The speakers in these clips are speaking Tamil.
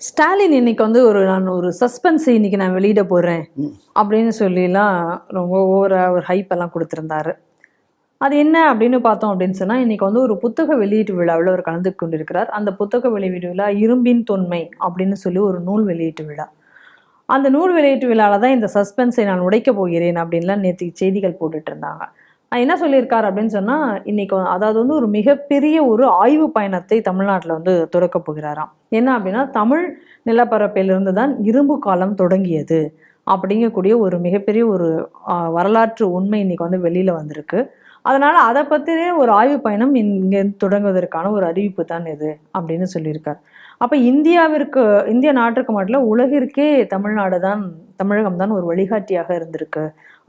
ஸ்டாலின் இன்னைக்கு வந்து நான் ஒரு சஸ்பென்ஸ் இன்னைக்கு நான் வெளியிட போறேன் அப்படின்னு சொல்லிலாம் ரொம்ப ஒரு ஹைப் எல்லாம் கொடுத்திருந்தாரு. அது என்ன அப்படின்னு பார்த்தோம் அப்படின்னு சொன்னா, இன்னைக்கு வந்து ஒரு புத்தக வெளியீட்டு விழாவில் அவர் கலந்து கொண்டிருக்கிறார். அந்த புத்தக வெளியீட்டு விழா இரும்பின் தொன்மை அப்படின்னு சொல்லி ஒரு நூல் வெளியீட்டு விழா. அந்த நூல் வெளியீட்டு விழாவில் தான் இந்த சஸ்பென்ஸை நான் உடைக்க போகிறேன் அப்படின்லாம் நேற்று செய்திகள் போட்டுட்டு இருந்தாங்க. என்ன சொல்லியிருக்காரு அப்படின்னு சொன்னா, இன்னைக்கு அதாவது வந்து ஒரு மிகப்பெரிய ஒரு ஆய்வு பயணத்தை தமிழ்நாட்டில் வந்து தொடக்க போகிறாராம். என்ன அப்படின்னா, தமிழ் நிலப்பரப்பிலிருந்து தான் இரும்பு காலம் தொடங்கியது அப்படிங்கக்கூடிய ஒரு மிகப்பெரிய ஒரு வரலாற்று உண்மை இன்னைக்கு வந்து வெளியில வந்திருக்கு. அதனால அதை பற்றின ஒரு ஆய்வு பயணம் இங்கே தொடங்குவதற்கான ஒரு அறிவிப்பு தான் இது அப்படின்னு சொல்லியிருக்கார். அப்போ இந்திய நாட்டுக்கு மட்டும் உலகிற்கே தமிழகம் தான் ஒரு வழிகாட்டியாக இருந்திருக்கு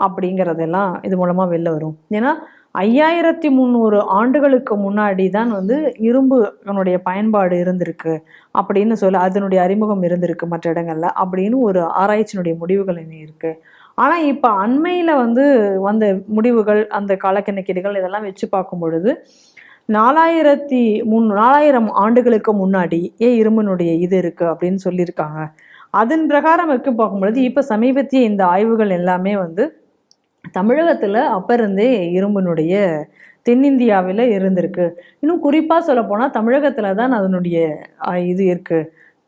அப்படிங்கிறதெல்லாம் இது மூலமாக வெளில வரும். ஏன்னா 5300 ஆண்டுகளுக்கு முன்னாடி தான் வந்து இரும்புனுடைய பயன்பாடு இருந்திருக்கு அப்படின்னு சொல்லி அதனுடைய அறிமுகம் இருந்திருக்கு மற்ற இடங்கள்ல அப்படின்னு ஒரு ஆராய்ச்சியினுடைய முடிவுகள் என்ன இருக்கு. ஆனால் இப்போ அண்மையில் வந்து வந்த முடிவுகள் அந்த காலக்கணக்கீடுகள் இதெல்லாம் வச்சு பார்க்கும் பொழுது 4000 ஆண்டுகளுக்கு முன்னாடி இரும்பினுடைய இது இருக்கு அப்படின்னு சொல்லியிருக்காங்க. அதன் பிரகாரம் வச்சு பார்க்கும்பொழுது இப்போ சமீபத்திய இந்த ஆய்வுகள் எல்லாமே வந்து தமிழகத்தில் அப்போ இருந்தே இரும்பினுடைய தென்னிந்தியாவில் இருந்திருக்கு. இன்னும் குறிப்பாக சொல்ல போனால் தமிழகத்தில் தான் அதனுடைய இது இருக்கு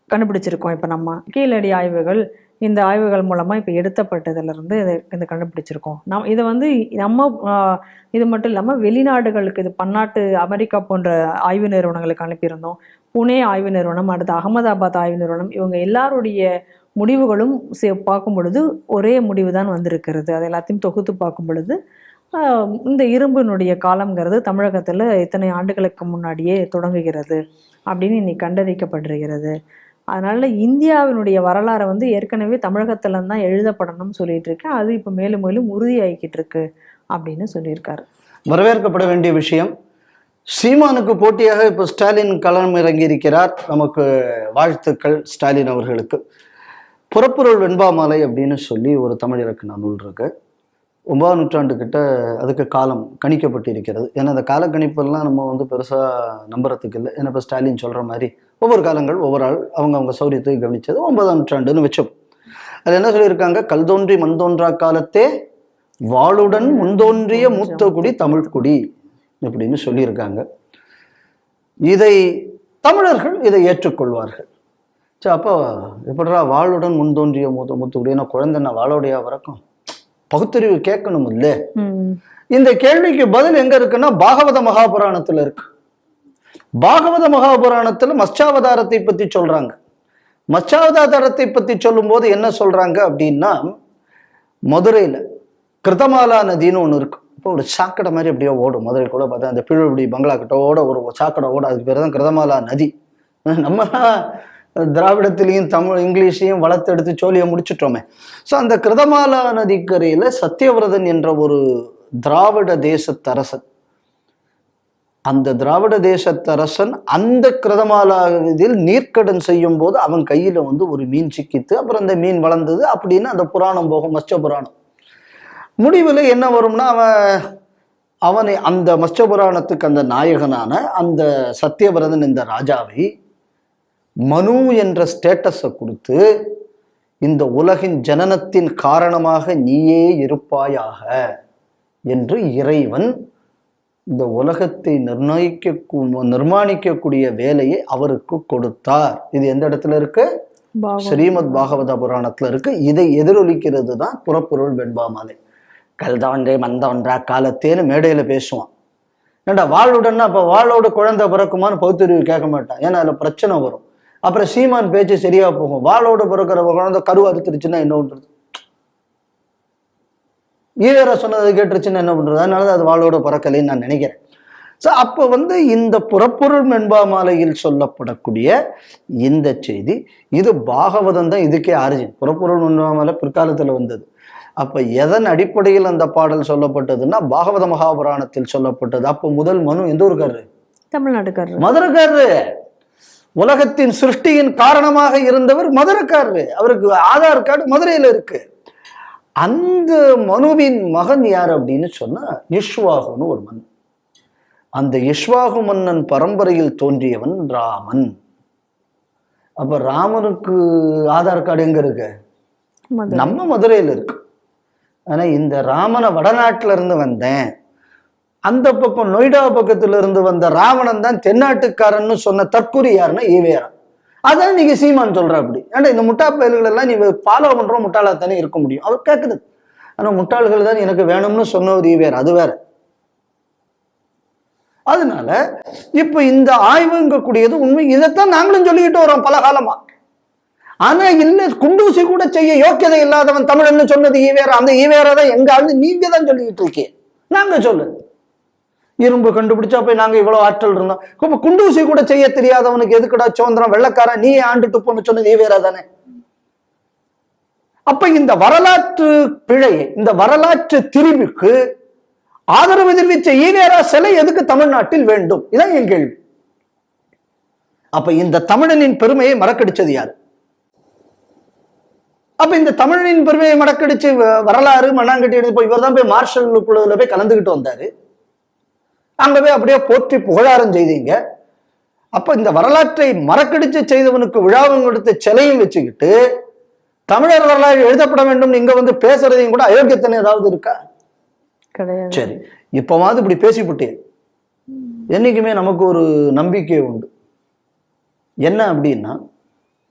கண்டுபிடிச்சிருக்கோம். இப்போ நம்ம கீழடி ஆய்வுகள் இந்த ஆய்வுகள் மூலமாக இப்போ எடுத்தப்பட்டதுலேருந்து இதை கண்டுபிடிச்சிருக்கோம். இதை வந்து இது மட்டும் இல்லாமல் வெளிநாடுகளுக்கு இது பன்னாட்டு அமெரிக்கா போன்ற ஆய்வு நிறுவனங்களுக்கு அனுப்பியிருந்தோம். புனே ஆய்வு நிறுவனம், அடுத்து அகமதாபாத் ஆய்வு நிறுவனம், இவங்க எல்லாருடைய முடிவுகளும் பார்க்கும் பொழுது ஒரே முடிவு தான் வந்திருக்கிறது. அது எல்லாத்தையும் தொகுத்து பார்க்கும் பொழுது இந்த இரும்பினுடைய காலம்ங்கிறது தமிழகத்தில் இத்தனை ஆண்டுகளுக்கு முன்னாடியே தொடங்குகிறது அப்படின்னு இன்னைக்கு கண்டறியப்பட்டிருக்கிறது. அதனால இந்தியாவினுடைய வரலாறை வந்து ஏற்கனவே தமிழகத்துல தான் எழுதப்படணும்னு சொல்லிட்டு இருக்கேன். அது இப்போ மேலும் மேலும் உறுதியாகிக்கிட்டு இருக்கு அப்படின்னு சொல்லியிருக்காரு. வரவேற்கப்பட வேண்டிய விஷயம். சீமானுக்கு போட்டியாக இப்போ ஸ்டாலின் களம் இறங்கி இருக்கிறார். நமக்கு வாழ்த்துக்கள் ஸ்டாலின் அவர்களுக்கு. புறப்பொருள் வெண்பாமாலை அப்படின்னு சொல்லி ஒரு தமிழ் இலக்கண நூல் இருக்கு. 9ஆம் நூற்றாண்டு கிட்ட அதுக்கு காலம் கணிக்கப்பட்டு இருக்கிறது. ஏன்னா அந்த கால கணிப்பெல்லாம் நம்ம வந்து பெருசாக நம்புறதுக்கு இல்லை. ஏன்னா இப்போ ஸ்டாலின் சொல்கிற மாதிரி ஒவ்வொரு காலங்கள் ஒவ்வொரு ஆள் அவங்க சௌரியத்தை கவனித்தது 9ஆம் நூற்றாண்டுன்னு வச்சோம். அது என்ன சொல்லியிருக்காங்க, கல் தோன்றி மண் தோன்றா காலத்தே வாளுடன் முன்தோன்றிய மூத்த குடி தமிழ் குடி அப்படின்னு சொல்லியிருக்காங்க. இதை தமிழர்கள் இதை ஏற்றுக்கொள்வார்கள். சரி, அப்போ எப்படா வாளுடன் முன்தோன்றிய மூத்த குடினா குழந்தைன்னா வாழோடைய வரக்கும் பகுத்தறிவு கேட்கணும் இல்ல. இந்த கேள்விக்கு பதில் எங்க இருக்குன்னா பாகவத மகாபுராணத்துல இருக்கு. பாகவத மகாபுராணத்துல மத்ஸ்யாவதாரத்தை பத்தி சொல்றாங்க. மத்ஸ்யாவதாரத்தை பத்தி சொல்லும் போது என்ன சொல்றாங்க அப்படின்னா, மதுரையில கிருதமாலா நதின்னு ஒண்ணு இருக்கு. இப்போ ஒரு சாக்கடை மாதிரி அப்படியே ஓடும். மதுரை கூட பார்த்தா அந்த பிழுபடி பங்களா கிட்டோட ஒரு சாக்கடை ஓடும். அதுக்கு பேர் தான் கிருதமாலா நதி. நம்ம திராவிடத்திலையும் தமிழ் இங்கிலீஷையும் வளர்த்து எடுத்து சோழியை முடிச்சுட்டோமே. ஸோ அந்த கிருதமாலா நதிக்கரையில சத்தியவிரதன் என்ற ஒரு திராவிட தேசத்தரசன், அந்த திராவிட தேசத்தரசன் அந்த கிருதமாலா இதில் நீர்க்கடன் செய்யும் போது அவன் கையில வந்து ஒரு மீன் சிக்கித்து அப்புறம் அந்த மீன் வளர்ந்தது அப்படின்னு அந்த புராணம் போகும், மத்ஸ்ய புராணம். முடிவில் என்ன வரும்னா அவனை அந்த மத்ஸ்ய புராணத்துக்கு அந்த நாயகனான அந்த சத்தியவிரதன் இந்த ராஜாவை மனு என்ற ஸ்டேட்டஸை கொடுத்து இந்த உலகின் ஜனனத்தின் காரணமாக நீயே இருப்பாயாக என்று இறைவன் இந்த உலகத்தை நிர்மாணிக்கக்கூடிய வேலையை அவருக்கு கொடுத்தார். இது எந்த இடத்துல இருக்கு? ஸ்ரீமத் பாகவத புராணத்துல இருக்கு. இதை எதிரொலிக்கிறது தான் புறப்பொருள் வெண்பாமாலை. கல்தாண்டே மந்தோன்றா காலத்தேன்னு மேடையில பேசுவான். ஏண்டா வாளுடன்னா அப்ப வாளோட குழந்தை பிறக்குமான்னு பகுத்தறிவு கேட்க மாட்டான். ஏன்னா அதுல பிரச்சனை வரும். அப்புறம் சீமான் பேச்சு சரியா போகும். வாளோடு பிறக்கிற குழந்தை கரு அறுத்துருச்சுன்னா என்ன பண்றது? ஈவேரா சொன்னதை கேட்டுருச்சுன்னா என்ன பண்றது? அதனாலதான் அது வாளோட பிறக்கலைன்னு நான் நினைக்கிறேன். ஸோ அப்போ வந்து இந்த புறப்பொருள் வெண்பாமாலையில் சொல்லப்படக்கூடிய இந்த செய்தி, இது பாகவதம் தான் இதுக்கே ஆரிஜின். புறப்பொருள் வெண்பாமாலை பிற்காலத்துல வந்தது. அப்ப எதன் அடிப்படையில் அந்த பாடல் சொல்லப்பட்டதுன்னா பாகவத மகாபுராணத்தில் சொல்லப்பட்டது. அப்போ முதல் மனு எந்த ஊருக்காரரு? தமிழ்நாட்டுக்காரரு, மதுரைக்காரரு. உலகத்தின் சிருஷ்டியின் காரணமாக இருந்தவர் மதுரைக்காரரு. அவருக்கு ஆதார் கார்டு மதுரையில இருக்கு. அந்த மனுவின் மகன் யார் அப்படின்னு சொன்னா இஷ்வாகுன்னு ஒரு மன்னன். அந்த இஷ்வாகு மன்னன் பரம்பரையில் தோன்றியவன் ராமன். அப்ப ராமனுக்கு ஆதார் கார்டு எங்க இருக்கு? மதுரை. நம்ம மதுரையில இருக்கு. ஆனா இந்த ராமனை வடநாட்டுல இருந்து வந்தேன், அந்த பக்கம் நொய்டா பக்கத்துல இருந்து வந்த ராவணன் தான் தென்னாட்டுக்காரன்னு சொன்ன தற்குறி யாருன்னா ஈவேரா. அதான் நீங்க சீமான் சொல்ற அப்படி. ஏன்னா இந்த முட்டா பயல்கள் எல்லாம் நீ ஃபாலோ பண்ற முட்டாளா தானே இருக்க முடியும். அவர் கேட்குது, ஆனா முட்டாள்கள் தான் எனக்கு வேணும்னு சொன்னவர் ஈவேரா, அது வேற. அதனால இப்ப இந்த ஆய்வுங்கக்கூடியது உண்மை. இதைத்தான் நாங்களும் சொல்லிக்கிட்டு வரோம் பல காலமா. ஆனா இல்ல, குண்டூசி கூட செய்ய யோக்கியதை இல்லாதவன் தமிழன்னு சொன்னது ஈவேரா. அந்த ஈவேரா தான் எங்க ஆளு நீங்க தான் சொல்லிக்கிட்டு இருக்கீங்க. நாங்க சொல்லு, இரும்பு கண்டுபிடிச்சா போய் நாங்க இவ்வளவு ஆற்றல் இருந்தோம். இப்ப குண்டூசி கூட செய்ய தெரியாதவனுக்கு எதுக்குடா சுதந்திரம், வெள்ளக்காரன் நீ ஆண்டுட்டு போன்னு சொன்னது ஈவேரா தானே. அப்ப இந்த வரலாற்று பிழையை, இந்த வரலாற்று திரிவுக்கு ஆதரவு தெரிவித்த ஈவேரா சிலை எதுக்கு தமிழ்நாட்டில் வேண்டும்? இதான் என் கேள்வி. அப்ப இந்த தமிழனின் பெருமையை மறக்கடிச்சது யாரு? அப்ப இந்த தமிழனின் பெருமையை மறக்கடிச்சு வரலாறு மண்ணாங்கட்டி எடுத்து போய் இவர் தான் போய் மார்ஷல் குழுவில் போய் கலந்துகிட்டு வந்தாரு. அங்க போய் அப்படியே போற்றி புகழாரம் செய்தீங்க. அப்ப இந்த வரலாற்றை மறக்கடிச்சு செய்தவனுக்கு விழாவும் கொடுத்து சிலையும் வச்சுக்கிட்டு தமிழர் வரலாறு எழுதப்பட வேண்டும் இங்க வந்து பேசுறதையும் கூட அயோக்கியத்தனை ஏதாவது இருக்கா? கிடையாது. சரி, இப்பவாது இப்படி பேசிவிட்டே என்னைக்குமே நமக்கு ஒரு நம்பிக்கை உண்டு. என்ன அப்படின்னா,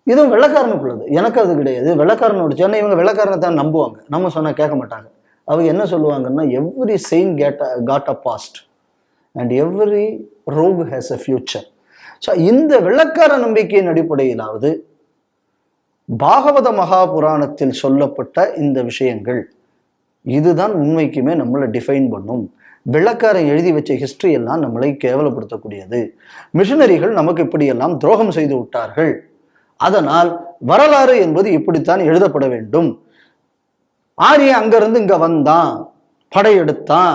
இதுவும் வெள்ளக்காரனுக்குள்ளது, எனக்கு அது கிடையாது. வெள்ளக்காரனோட சொன்ன இவங்க வெள்ளக்காரனை தான் நம்புவாங்க, நம்ம சொன்னா கேட்க மாட்டாங்க. அவங்க என்ன சொல்லுவாங்கன்னா, every saint got a past and every rogue has a future. So இந்த வெள்ளக்கார நம்பிக்கையின் அடிப்படையிலாவது பாகவத மகாபுராணத்தில் சொல்லப்பட்ட இந்த விஷயங்கள் இதுதான் உண்மைக்குமே நம்மளை டிஃபைன் பண்ணும். வெள்ளக்காரன் எழுதி வச்ச ஹிஸ்டரி எல்லாம் நம்மளை கேவலப்படுத்தக்கூடியது. மிஷனரிகள் நமக்கு இப்படியெல்லாம் துரோகம் செய்து விட்டார்கள், அதனால் வரலாறு என்பது இப்படித்தான் எழுதப்பட வேண்டும். ஆரியன் அங்கிருந்து இங்க வந்தான், படையெடுத்தான்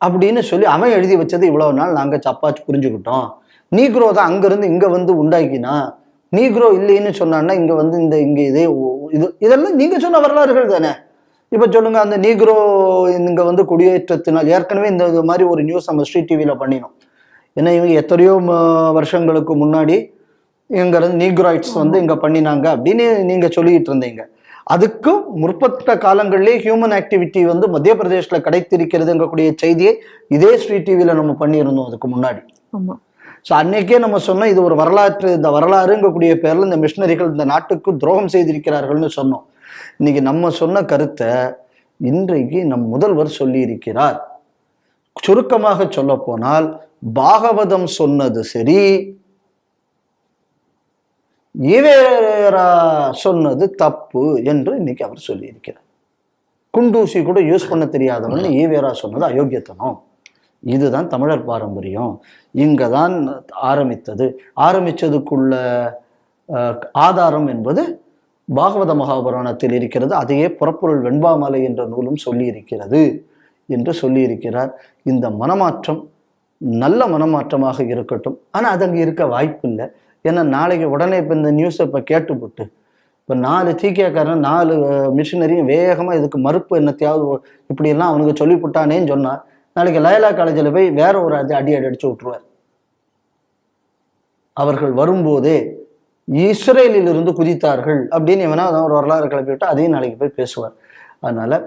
அப்படின்னு சொல்லி அவன் எழுதி வச்சது இவ்வளவு நாள் நாங்க சப்பாச்சு புரிஞ்சுக்கிட்டோம். நீக்ரோ தான் அங்கிருந்து இங்க வந்து உண்டாக்கினா, நீக்ரோ இல்லைன்னு சொன்னான்னா இங்க வந்து இங்க இதெல்லாம் நீங்க சொன்ன வரலாறுகள் தானே. இப்ப சொல்லுங்க, அந்த நீக்ரோ இங்க வந்து குடியேற்றத்தினால் ஏற்கனவே இந்த மாதிரி ஒரு நியூஸ் நம்ம ஸ்ட்ரீட் டிவியில பண்ணினோம். ஏன்னா இவங்க எத்தனையோ வருஷங்களுக்கு முன்னாடி இங்க இருந்து நீக்ராய்ட்ஸ் வந்து இங்க பண்ணினாங்க அப்படின்னு நீங்க சொல்லிட்டு இருந்தீங்க. அதுக்கும் முற்பட்ட காலங்களிலே ஹியூமன் ஆக்டிவிட்டி வந்து மத்திய பிரதேஷ்ல கிடைத்திருக்கிறதுங்கக்கூடிய செய்தியை இதே ஸ்ட்ரீட் டிவியில நம்ம பண்ணியிருந்தோம் அதுக்கு முன்னாடி. ஸோ அன்னைக்கே நம்ம சொன்னோம், இது ஒரு வரலாற்று, இந்த வரலாறுங்கக்கூடிய பேர்ல இந்த மிஷனரிகள் இந்த நாட்டுக்கு துரோகம் செய்திருக்கிறார்கள்னு சொன்னோம். இன்னைக்கு நம்ம சொன்ன கருத்தை இன்றைக்கு நம் முதல்வர் சொல்லி இருக்கிறார். சுருக்கமாக சொல்ல போனால், பாகவதம் சொன்னது சரி, ஈவேரா சொன்னது தப்பு என்று இன்னைக்கு அவர் சொல்லி இருக்கிறார். குண்டூசி கூட யூஸ் பண்ண தெரியாதவன் ஈவேரா சொன்னது அயோக்கியத்தனம். இதுதான் தமிழர் பாரம்பரியம், இங்கதான் ஆரம்பிச்சதுக்குள்ள ஆதாரம் என்பது பாகவத மகாபுராணத்தில் இருக்கிறது. அதையே புறப்பொருள் வெண்பாமாலை என்ற நூலும் சொல்லி இருக்கிறது என்று சொல்லி இருக்கிறார். இந்த மனமாற்றம் நல்ல மனமாற்றமாக இருக்கட்டும். ஆனா அது அங்கே இருக்க வாய்ப்பு இல்லை. ஏன்னா நாளைக்கு உடனே இப்போ இந்த நியூஸை இப்போ கேட்டுப்பட்டு இப்போ 4 தீக்கியக்காரன் 4 மிஷினரியும் வேகமாக இதுக்கு மறுப்பு என்னத்தையாவது இப்படியெல்லாம் அவனுக்கு சொல்லிவிட்டானேன்னு சொன்னார். நாளைக்கு லயலா காலேஜில் போய் வேற ஒரு அடி அடிச்சு விட்டுருவார். அவர்கள் வரும்போதே இஸ்ரேலில் இருந்து குதித்தார்கள் அப்படின்னு எவனா ஒரு வரலாறு கிளப்பி விட்டு அதையும் நாளைக்கு போய் பேசுவார். அதனால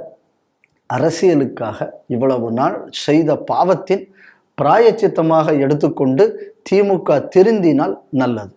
அரசியலுக்காக இவ்வளவு நாள் செய்த பாவத்தின் பிராயச்சித்தமாக எடுத்துக்கொண்டு திமுக திருந்தினால் நல்லது.